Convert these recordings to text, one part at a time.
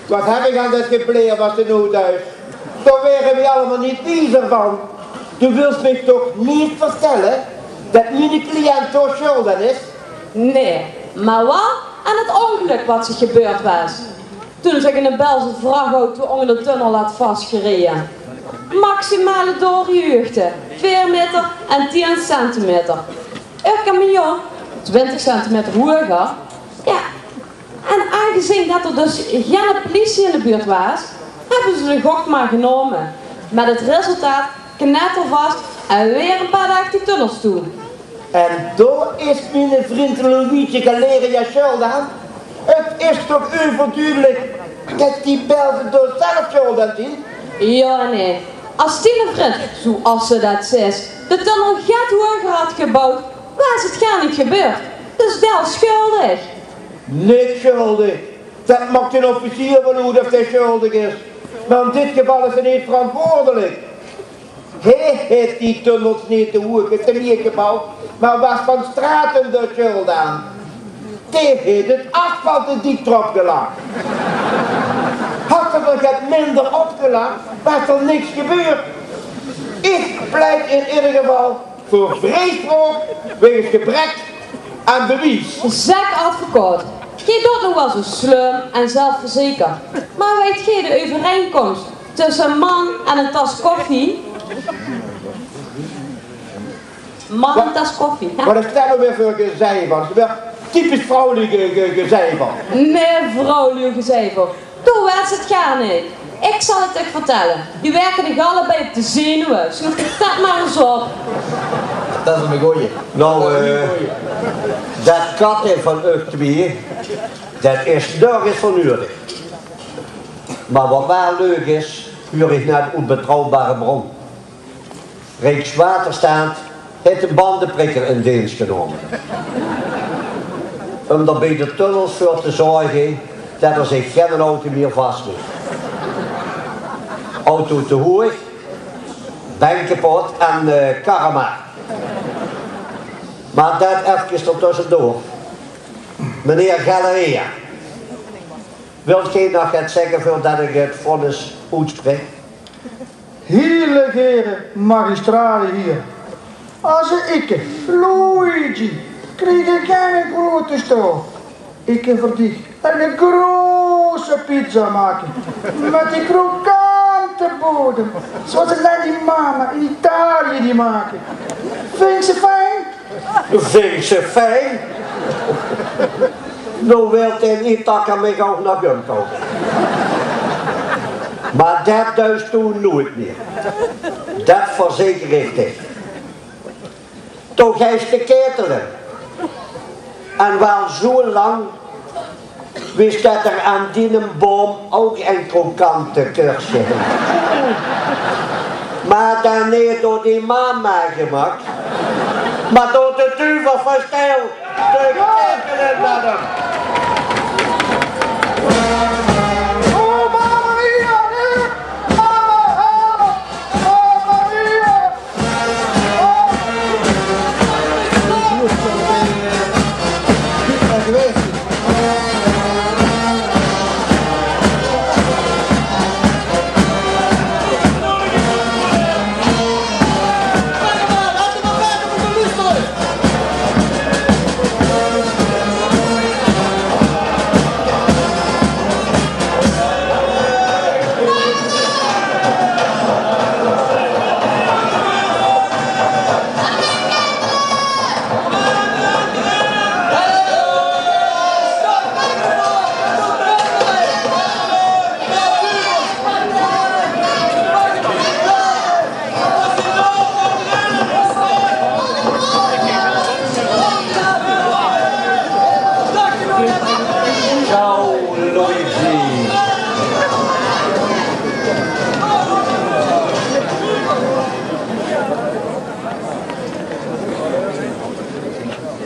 Wat heb ik aan dat gepleerd was de noodhuis? Daar werden we allemaal niet wijzer van. Du wilt me toch niet vertellen dat mijn cliënt door schulden is? Nee, maar wat aan het ongeluk wat zich gebeurd was. Toen zich in een Belse vrachtauto onder de tunnel had vastgereden. Maximale doorgehuurte, 2 meter en 10 centimeter. Een camion, 20 centimeter hoger. Ja, en aangezien dat er dus geen politie in de buurt was, hebben ze de gok maar genomen. Met het resultaat knettervast en weer een paar dagen die tunnels toe. En daar is mijn vriend Louietje gaan leren je schuld aan. Het is toch onverduidelijk dat die Belgen door zelf schuld aan zien? Ja, nee. Als die vriend, zoals ze dat zegt, de tunnel gaat hoger had gebouwd, was het gar niet gebeurd. Dus wel schuldig. Niet schuldig. Dat maakt een officier wel hoe of hij schuldig is. Maar in dit geval is hij niet verantwoordelijk. Hij heeft die tunnels niet te hoog gebouwd, maar was van straten de schuld aan. Die heeft het asfalt te diep erop gelegd. Had er het minder opgelegd, was er niks gebeurd. Ik pleit in ieder geval voor vreeswoord wegens gebrek aan bewijs. Zeg advocaat, jij doet nog wel zo slim en zelfverzekerd. Maar weet jij de overeenkomst tussen een man en een tas koffie? Man en tas koffie, hè? Wat is daar nou weer voor gezever? Typisch vrouwelijke gezever. Nee, vrouwelijke gezever. Toen werd het gar niet. Ik zal het echt vertellen. Die werken de allebei op de zenuwen. Schrijf dat maar eens op. Dat is een goeie. Nou, dat katten van u twee, dat is nergens van nodig. Maar wat wel leuk is, huur ik naar een onbetrouwbare bron. Rijkswaterstaat heeft een bandenprikker in dienst genomen. Om er bij de tunnels voor te zorgen dat er zich geen auto meer vastloopt. Auto te hoog, bank kapot en karma. Maar dat even er tussendoor. Meneer Galeria, wilt gij nog het zeggen voordat ik het vonnis uitspreek? Heerlijk heren, magistralen hier. Als ik, Luigi, kreeg ik geen grote stoel. Ik voor die een grote pizza maken. Met die krokante bodem. Zoals ik naar die mama in Italië die maken. Vind je ze fijn? Vind je fijn? Nou wilt in Itaka mij ook naar gum komen. Maar dat duist toen nooit meer. Dat verzeker ik dich. Toch is te ketelen. En wel zo lang wist dat er aan die boom ook een krokante kursje hing. Maar dan niet door die mama gemaakt, maar door de duivel van stijl te ketelen met hem.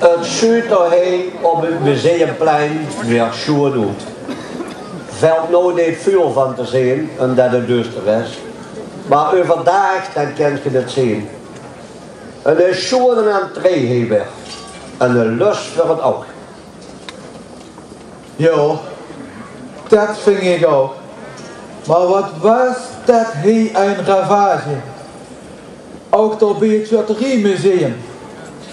Het zuid doorheen op het museumplein weer schoon uit. Valt nou niet veel van te zien, omdat het duister is. Maar overdag dan kan je het zien. Een schone entree hebben. En een lust voor het oog. Ja, Dat vind ik ook. Maar wat was dat hier een ravage? Ook door bij het Charteriemuseum.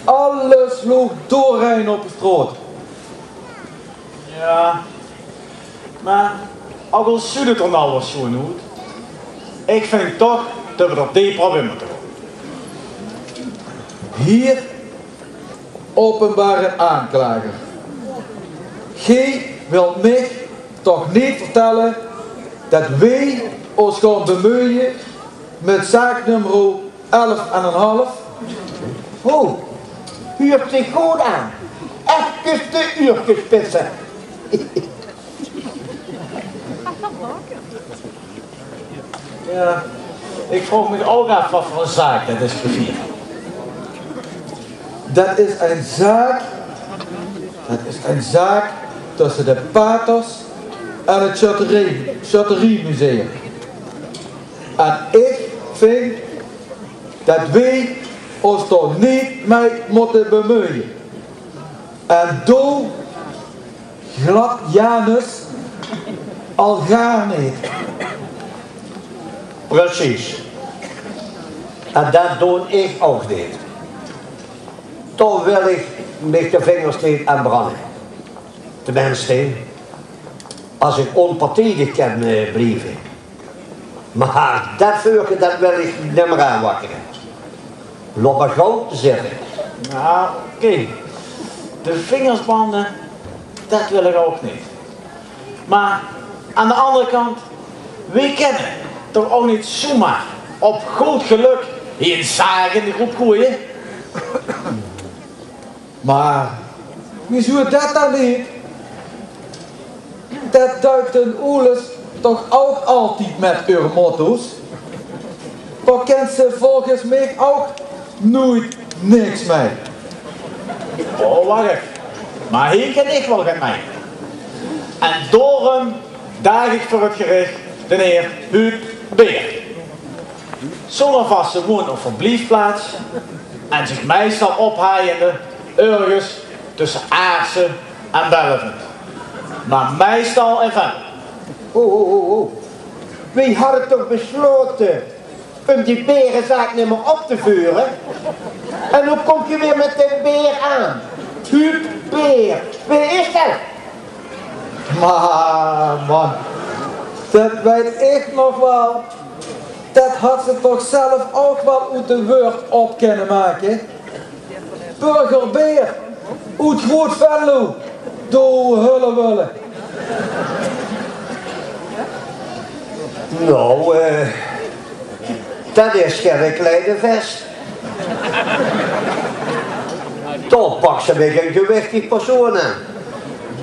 Alles sloeg doorheen op de straat. Ja, maar ook al ziet het er nou wel zo uit, ik vind toch dat we op die problemen moeten gaan. Hier, openbare aanklager. Gij wilt mij toch niet vertellen dat wij ons gaan bemoeien met zaak nummer 11,5? Oh, huurt zich goed aan. Even de uurtjes spitsen. Ja, ik vroeg me ook af wat voor een zaak dat is gevierd. Dat is een zaak tussen de paters en het Charteriemuseum. En ik vind dat wij ons toch niet mee moeten bemoeien. En doe glad Janus al gaar niet. Precies. En dat doe ik ook niet. Toch wil ik met de vingers niet aan branden. Tenminste, als ik onpartijdig kan blijven. Maar dat vuurtje, dat wil ik niet meer aanwakkeren. Loop maar gauw te zitten. Nou, oké. De vingersbanden, dat wil ik ook niet. Maar aan de andere kant, we kennen toch ook niet zomaar op goed geluk hier een zaak in de groep gooien. Maar wie zou dat dan niet? Dat duikt een oeles toch ook altijd met uw motto's? Daar kent ze volgens mij ook nooit niks mee. Oh, wacht even. Maar hier ken ik wel geen mij. En daarom daag ik voor het gericht de heer Huub Beer. Zonder vaste woon- of verblijfplaats en zich meestal ophaaiende ergens tussen Aarsen en Belleven. Maar meestal en van. Oh. Wie hadden toch besloten om die berenzaak niet meer op te vuren? En hoe kom je weer met de beer aan? Huub Beer. Wie is dat? Maar man, dat weet ik nog wel. Dat had ze toch zelf ook wel uit de woord op kunnen maken. Burger Beer, uit Groot Venlo, door Hullewulle. Nou, dat is geen kleine vest. Toch pak ze weer een gewichtig persoon aan.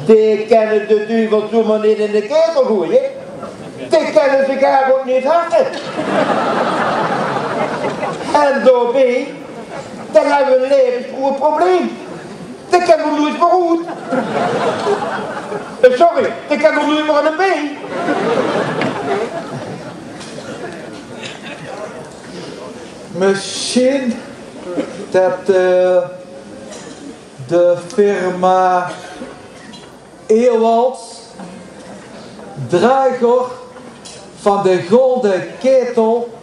Die kennen de duivel zomaar niet in de ketel gooien. Die kennen zich daar ook niet harten. En daarbij, dan hebben we een levensgroot probleem. Die kennen we nooit meer goed. Sorry, die kennen we nooit meer aan een been. Misschien dat de firma Ewalds, drager van de Golden Ketel,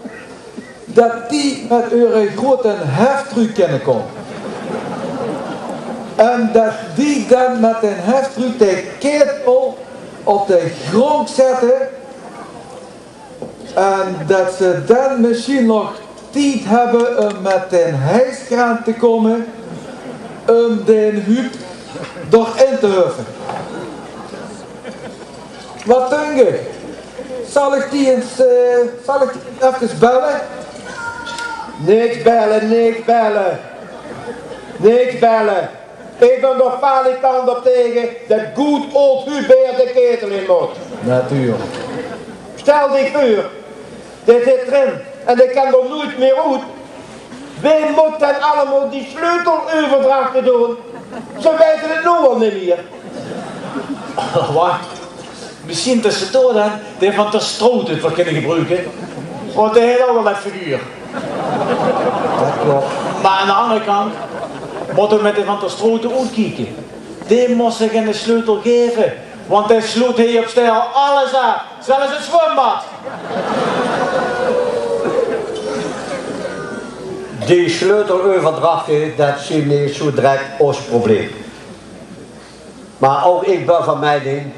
dat die met uw grote heftruck kunnen komen. En dat die dan met een heftruck de ketel op de grond zetten. En dat ze dan misschien nog tijd hebben om met een hijskraan te komen om de Huub doorin te huffen. Wat denk je? Zal ik die even bellen? Niks bellen. Ik ben nog falikant op tegen dat goed old Hubert de ketel in moet. Natuurlijk. Stel die voor, dit zit erin en ik kan er nooit meer uit. Wie moet dan allemaal die sleuteloverdrachten doen? Ze weten het nu al niet meer. Wacht. Misschien tussendoor dan de van ter Stroeten voor kunnen gebruiken. Want hij heeft ook wel een figuur. Dat klopt. Maar aan de andere kant moeten we met de van ter Stroeten ook kijken. Die moest zich een sleutel geven Want hij sloot hier op stijl alles af, zelfs het zwembad. Die sleuteloverdrachten, dat zie niet zo direct als probleem. Maar ook ik ben van mening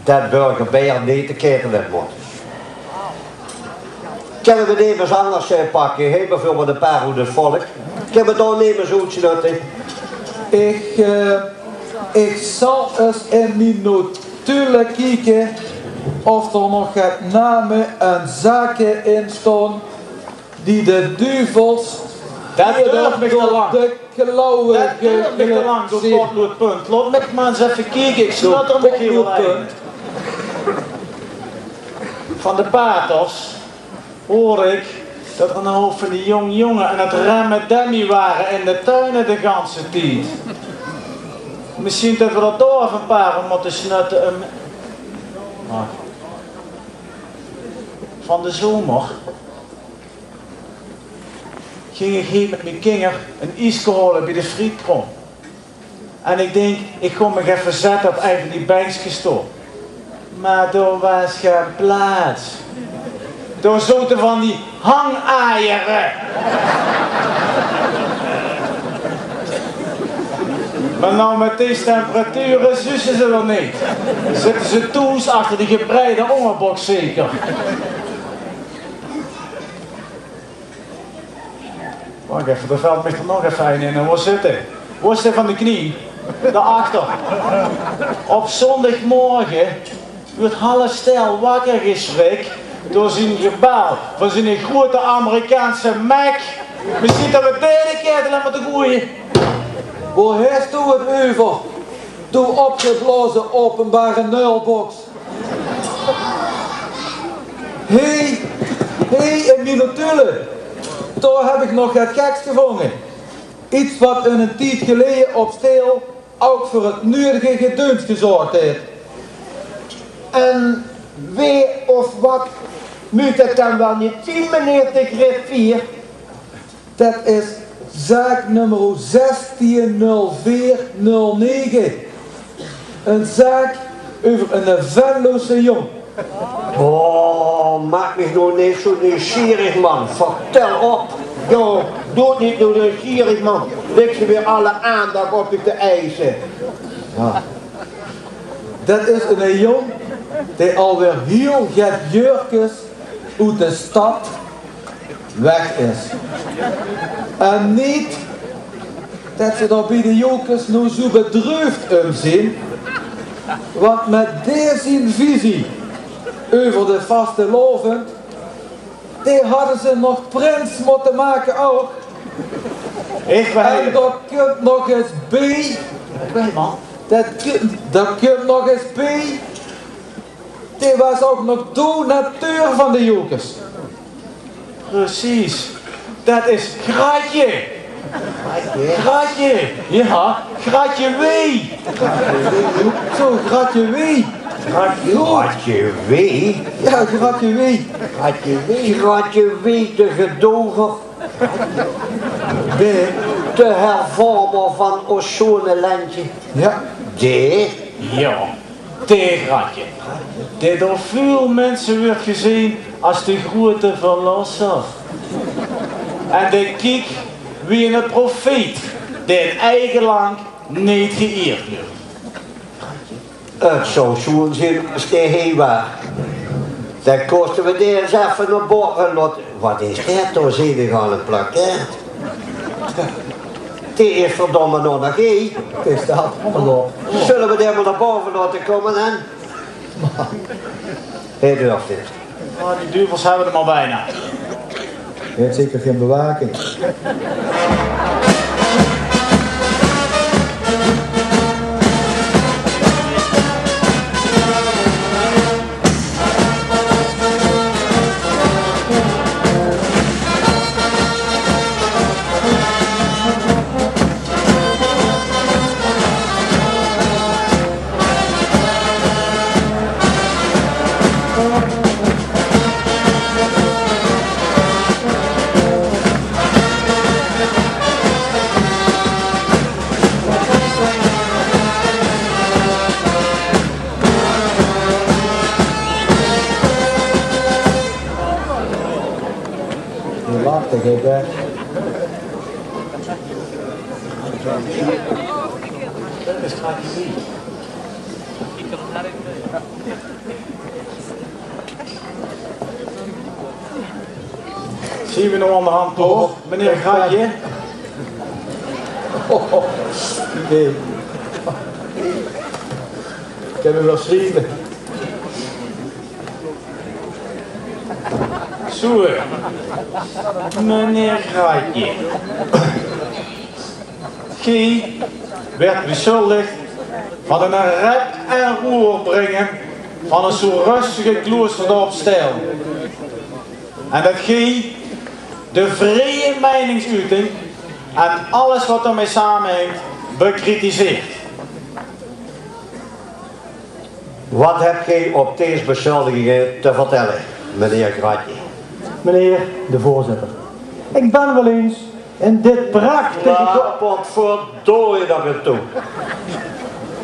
dat burger Beer niet te ketelen moet. Kunnen we nemen eens anders pakken, heel bijvoorbeeld een paar hoe het volk. Kunnen we daar nemen zo'n snutten? Ik zal eens in mijn notulen kijken of er nog het namen en zaken in staan die de duivels Dat duurt me te lang. de klauwen Dat duurt me te lang, zo'n potloodpunt. Laat me maar eens even kijken, ik snap er nog heel weinig. Van de paters hoor ik dat er een hoop van die jongen aan het remmen waren in de tuinen de ganse tijd. Misschien dat we dat door een paar moeten snutten. Van de zomer ging ik hier met mijn kinger een ijsje halen bij de frietkrom. En ik denk, ik kom me even zetten op een van die bankjes toe. Maar daar was geen plaats. Daar zaten van die hangeieren. Maar nou met deze temperaturen zussen ze er niet. Zitten ze toes achter die gebreide onderbox zeker. Wacht even, er valt me er nog even een in. En waar zit hij? Waar is hij van de knie? Daarachter. Op zondagmorgen wordt half stel wakker geschrikt door zijn gebouw van zijn grote Amerikaanse Mac. Misschien dat we deze keer laten moeten gooien. Waar heeft u het over? Doe opgeblazen openbare nulbox. Hé, in mijn notulen. Daar heb ik nog het geks gevonden. Iets wat een tijd geleden op steel ook voor het nodige geduld gezorgd heeft. En wie of wat moet het dan wel niet zien, meneer de griffier? Dat is zaak nummer 160409. Een zaak over een Venlose jong. Oh, maak me nou niet zo nieuwsgierig, man. Vertel op. Jo, doe het niet door de gierig man. Leg je weer alle aandacht op je te eisen. Ja. Dat is een jong die alweer heel get jurkes uit de stad weg is. En niet dat ze daar bij de jokers nou zo bedruifd om zijn, want met deze visie over de vaste loven, die hadden ze nog prins moeten maken ook. Ik ben En dat komt nog eens bij. man. Dat komt nog eens bij. Die was ook nog donateur van de jokers. Precies. Dat is Gratje. Gratje. Ja, Gratje Wee. Zo, Gratje Wee. Gratje Wee? Ja, Gratje Wee. Gratje Wee, de gedoger. De hervormer van ons zonnelandje. Ja. Ja, die Gratje. Die door veel mensen wordt gezien als de grote verlosser. En de kijk wie een profeet die in eigen land niet geëerd wordt. Het zou zo'n zin als de heen waar. Dan kosten we die eens even naar boven. Wat is dat door zedig aan een plakket? Die is verdomme nog nog één. Het is dat. Hallo. Zullen we die maar naar boven laten komen dan? Hij durft dit. Oh, die duivels hebben we er maar bijna. Je hebt zeker geen bewaking. toch even. Zien we nog aan de hand toch? Meneer Gratje? Nee. Ik heb hem wel schreven. Zo, meneer Gratje. Gij werd beschuldigd van een rep en roer brengen van een zo rustige kloosterdorpstijl. En dat gij de vrije meningsuiting en alles wat ermee samenhangt bekritiseert. Wat heb gij op deze beschuldigingen te vertellen, meneer Gratje? Meneer de voorzitter, ik ben wel eens in dit prachtige... Wat verdorie dat weer toe.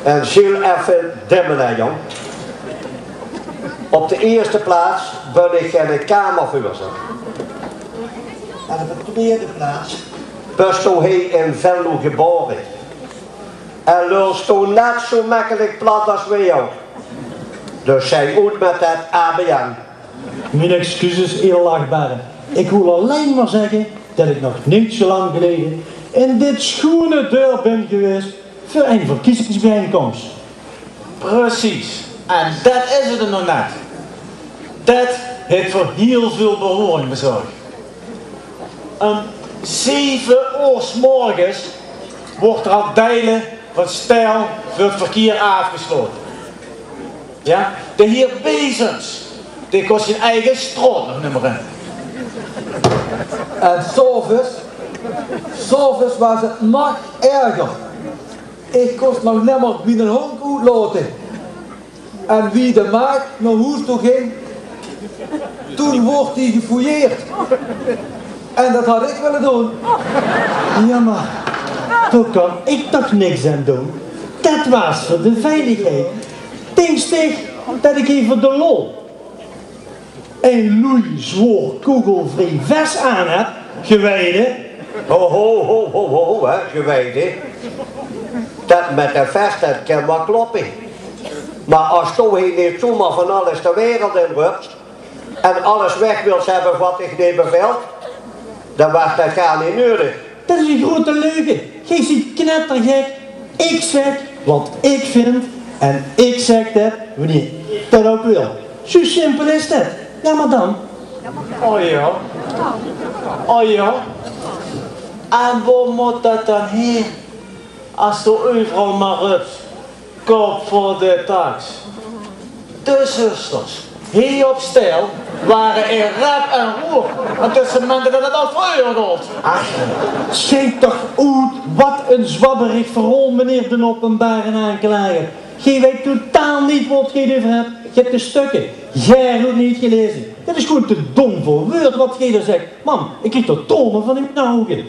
En ziel even dimmelen, jong. Op de eerste plaats ben ik geen kamervuurzer. En op de tweede plaats best hij in Venlo geboren. En lulst toen net zo makkelijk plat als wij ook. Dus zij uit met het ABN. Mijn excuses, edelachtbare. Ik wil alleen maar zeggen dat ik nog niet zo lang geleden in dit schone deur ben geweest voor een verkiezingsbijeenkomst. Precies. En dat is het er nog net. Dat heeft voor heel veel beroering bezorgd. Om 7 uur 's morgens wordt er al deilen van stijl voor het verkeer afgesloten. Ja? De heer Bezems, die kost zijn eigen stroot nog niet meer in. En s'avonds was het nog erger. Ik kost nog niet meer wie een hond uitlaten. En wie de maag naar huis toe ging, toen wordt hij gefouilleerd. En dat had ik willen doen. Ja, maar daar kan ik toch niks aan doen. Dat was voor de veiligheid. Denk toch dat ik even de lol een loeizwoer kogelvrij vest aan heb, gewijde. Ho, hè, gewijde. Dat met de vest, dat kan wel kloppen. Maar als toch niet zomaar van alles de wereld in rupt en alles weg wilt hebben wat ik niet bevelt, dan was dat gar niet nodig. Dat is een grote leugen. Gij ziet knettergek. Ik zeg wat ik vind en ik zeg dat wanneer ik dat ook wil. Zo simpel is dat. Ja, maar dan. Oh ja. Oh ja. En waar moet dat dan heen? Als de overal maar rupt. Kop voor de tax. De zusters, hier op stijl, waren in rep en roer. En tussen mensen dat het al vroeger gold. Ach, schijt toch uit wat een zwabberig verrol, meneer de openbare aanklager. Gij weet totaal niet wat gij over hebt. Je hebt de stukken. Jij hebt het niet gelezen. Dat is gewoon te dom voor woord wat gij er zegt. Man, ik krijg er tonen van in mijn ogen.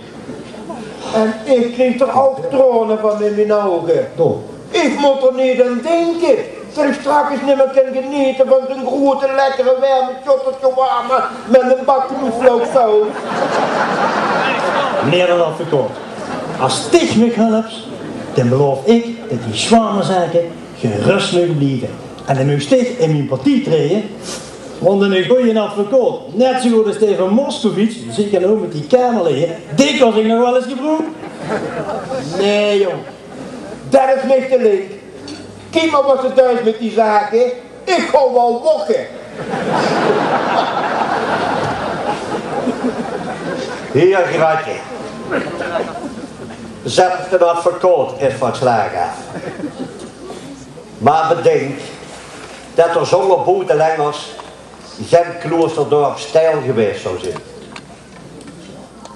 En ik kreeg er ook tranen van in mijn ogen. Dom. Ik moet er niet aan denken. Dat ik straks niet meer kan genieten van zo'n grote lekkere warme shottertje warme met een bak knoflooksaus. Meneer de advocaat, als dit me helpt, dan beloof ik dat die zwanenzaken gerust mogen blijven. En dan moet ik in mijn partij treden, want een goede advocaat, net zo goed als Steven Moskowitz, dus ik kan ook met die kamer liggen, dik als ik nog wel eens gebroken. Nee jong, dat is niet te leuk. Kijk maar wat ze thuis met die zaken. Ik ga wel wokken. Hier, Gratje. Zet de advocaat is van het slagen af. Maar bedenk dat er zonder boetelengers geen kloosterdorp stijl geweest zou zijn.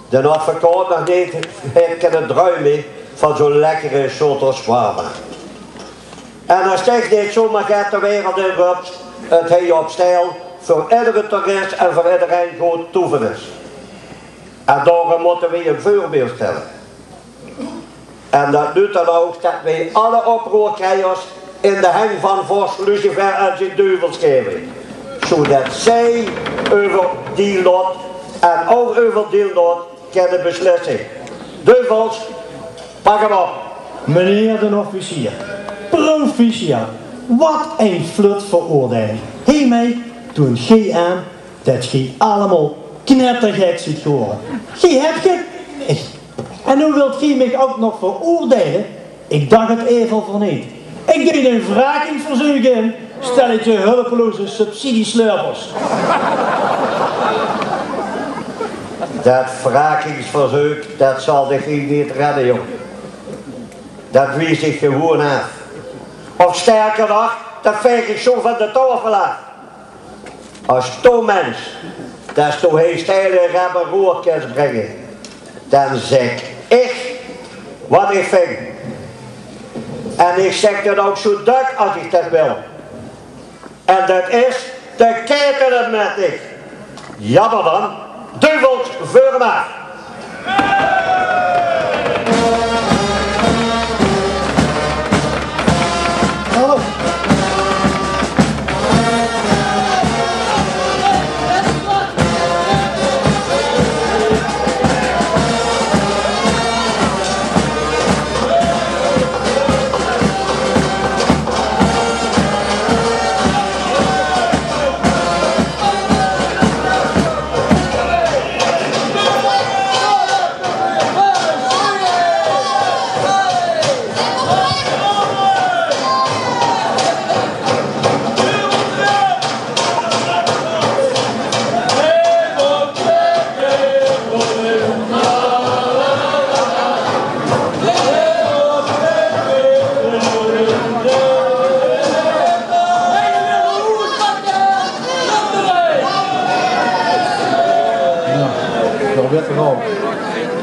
De advocaat nog niet heeft kunnen druimen van zo'n lekkere soort als zwaarder. En als dit niet zomaar gaat de wereld in rupt, het hij op stijl voor iedere toerist en voor iedereen goed toeven is. En daarom moeten we een voorbeeld stellen. En dat doet dan ook dat wij alle oproerkrijgers in de hang van Vos, Lucifer en zijn duivels geven. Zodat zij over die lot En over uw deelnood kennen beslissing. Duivels, pak hem op. Meneer de officier, proficiat, wat een flut veroordeling. Hé mij, toen gij aan dat gij allemaal knettergek ziet geworden. Gij hebt je niet. En nu wilt gij mij ook nog veroordelen? Ik dacht het even voor niet. Ik deed een wrakingsverzoek in, stelletje hulpeloze subsidieslurpers. Dat wrakingsverzoek, dat zal de geen niet redden, jong. Dat wie zich gewoon af. Of sterker nog, dat veeg ik zo van de tafel af. Als zo'n mens, dat zo heel steile rabber roerkens brengen, dan zeg ik wat ik vind. En ik zeg dat ook zo dik als ik dat wil. En dat is de ketelen met ik. Jammer dan, duivels voor mij.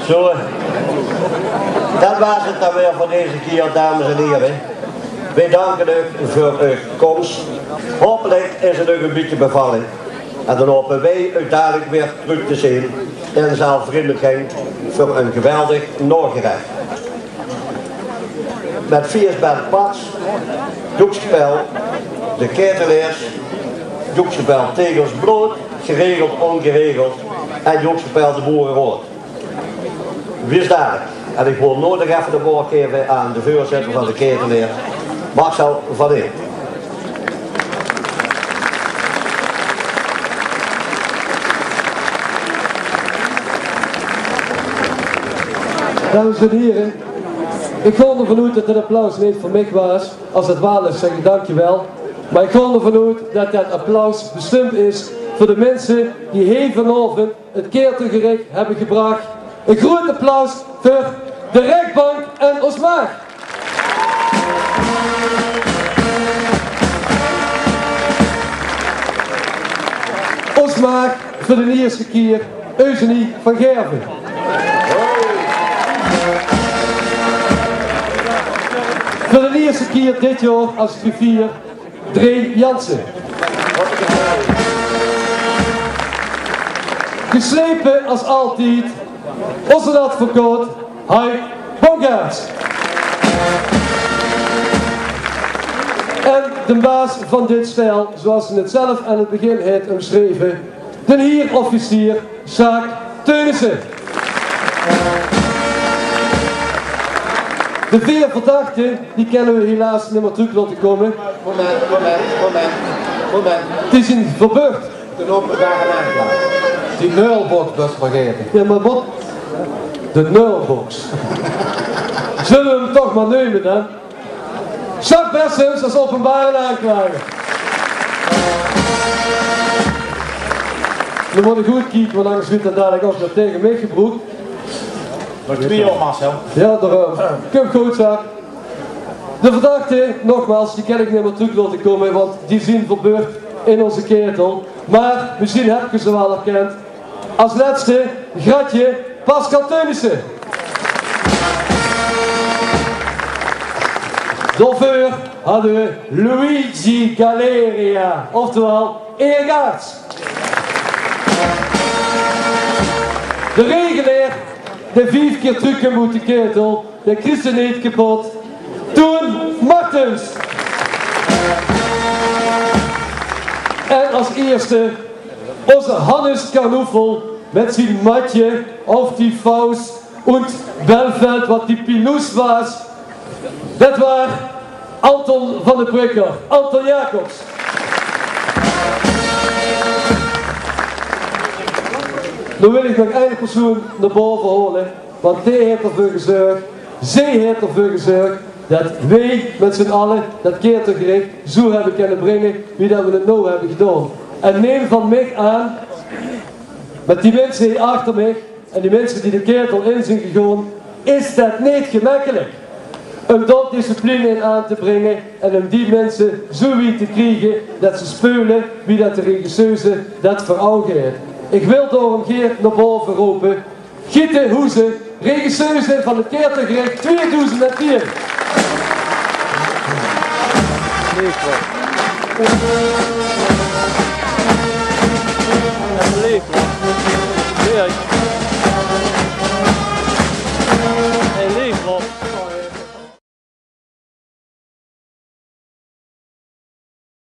Zo, dat was het dan weer voor deze keer, dames en heren. Wij danken u voor uw komst. Hopelijk is het u een beetje bevallen. En dan hopen wij u dadelijk weer terug te zien in zaal vriendelijkheid voor een geweldig nagerecht. Met Viersband Pats, doekspel, de keteleers, doekspel Tegels Brood, geregeld, ongeregeld en doekspel de Boerenrood. Wie is daar? En ik wil nodig even de woord geven aan de voorzitter van de keteleer, Marcel van Eer. Dames en heren, ik ga ervan uit dat dit applaus niet voor mij was. Als het wel is, zeg ik dankjewel. Maar ik ga ervan uit dat dat applaus bestemd is voor de mensen die hier vanavond het keertelgerecht hebben gebracht. Een groot applaus voor de rechtbank en ons maag. Ons maag voor de eerste keer Eugenie van Gerven. Voor de eerste keer dit jaar als griffier Dree Jansen. Geslepen als altijd, onze advocaat, Hai Bongaerts. En de baas van dit stel, zoals ze het zelf aan het begin heeft omschreven, de heer officier Sjaak Teunissen. De vier verdachten, die kennen we helaas niet meer terug laten komen. Moment. Die zijn verbeurd. De lopen daar een aanklager. Die nulbox best vergeten. Ja, maar wat? De nulbox. Zullen we hem toch maar nemen dan? Jacques Bessens als openbare aanklager. We moeten goed kijken, want anders wordt dat dadelijk ook nog tegen mij gebroekt. Nog 2 jaar, Marcel. Ja, daarom. Kom goed, Jacques. De verdachten, nogmaals, die kan ik niet meer terug laten komen, want die zijn verbeurd in onze ketel. Maar misschien heb je ze wel herkend. Als laatste, Gratje, Pascal Teunissen. Daarvoor hadden we Luigi Galeria, oftewel Eergaarts. De regelaar, de 5 keer terug moet de ketel, de Christen niet kapot. Toon Martens. En als eerste onze Hannes Karnoefel, met zijn matje auf die Faust und Belveld wat die Pinus was. Dat was Anton van der Prikker, Anton Jacobs. Nu wil ik nog één persoon naar boven halen, want die heeft ervoor gezorgd, zij heeft ervoor gezorgd, dat wij met z'n allen dat keertelgericht zo hebben kunnen brengen wie dat we het nou hebben gedaan. En neem van mij aan, met die mensen hier achter mij en die mensen die de keertel in zijn gegaan, is dat niet gemakkelijk. Om dat discipline in aan te brengen en om die mensen zo weer te krijgen dat ze spelen wie dat de regisseuse dat voor ogen heeft. Ik wil daarom Geert naar boven roepen. Gitte Hoeze, regisseuse van het Keertelgericht 2010.